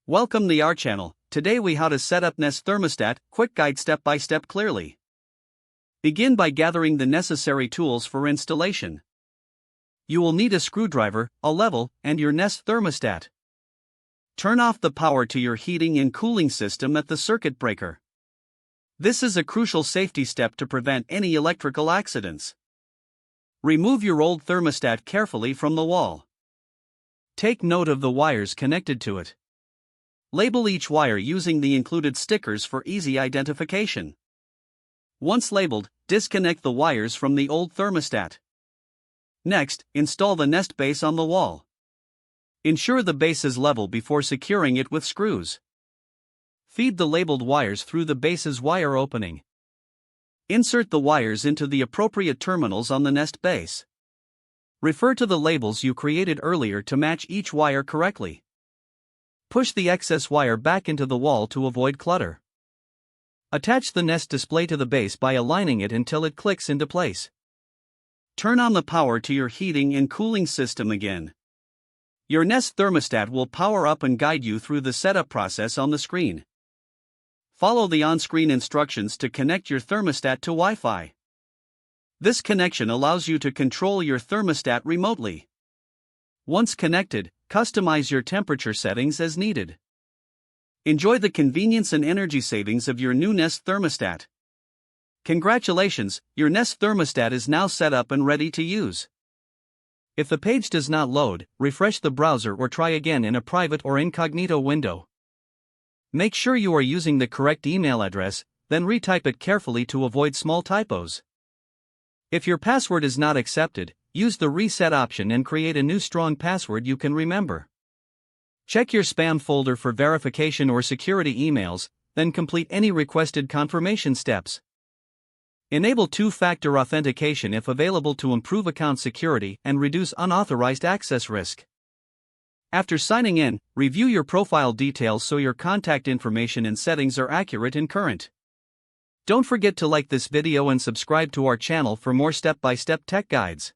Welcome to our channel. Today we how to set up Nest Thermostat, quick guide step by step clearly. Begin by gathering the necessary tools for installation. You will need a screwdriver, a level, and your Nest Thermostat. Turn off the power to your heating and cooling system at the circuit breaker. This is a crucial safety step to prevent any electrical accidents. Remove your old thermostat carefully from the wall. Take note of the wires connected to it. Label each wire using the included stickers for easy identification. Once labeled, disconnect the wires from the old thermostat. Next, install the Nest base on the wall. Ensure the base is level before securing it with screws. Feed the labeled wires through the base's wire opening. Insert the wires into the appropriate terminals on the Nest base. Refer to the labels you created earlier to match each wire correctly. Push the excess wire back into the wall to avoid clutter. Attach the Nest display to the base by aligning it until it clicks into place. Turn on the power to your heating and cooling system again. Your Nest thermostat will power up and guide you through the setup process on the screen. Follow the on-screen instructions to connect your thermostat to Wi-Fi. This connection allows you to control your thermostat remotely. Once connected, customize your temperature settings as needed. Enjoy the convenience and energy savings of your new Nest thermostat. Congratulations, your Nest thermostat is now set up and ready to use. If the page does not load, refresh the browser or try again in a private or incognito window. Make sure you are using the correct email address, then retype it carefully to avoid small typos. If your password is not accepted, use the reset option and create a new strong password you can remember. Check your spam folder for verification or security emails, then complete any requested confirmation steps. Enable two-factor authentication if available to improve account security and reduce unauthorized access risk. After signing in, review your profile details so your contact information and settings are accurate and current. Don't forget to like this video and subscribe to our channel for more step-by-step tech guides.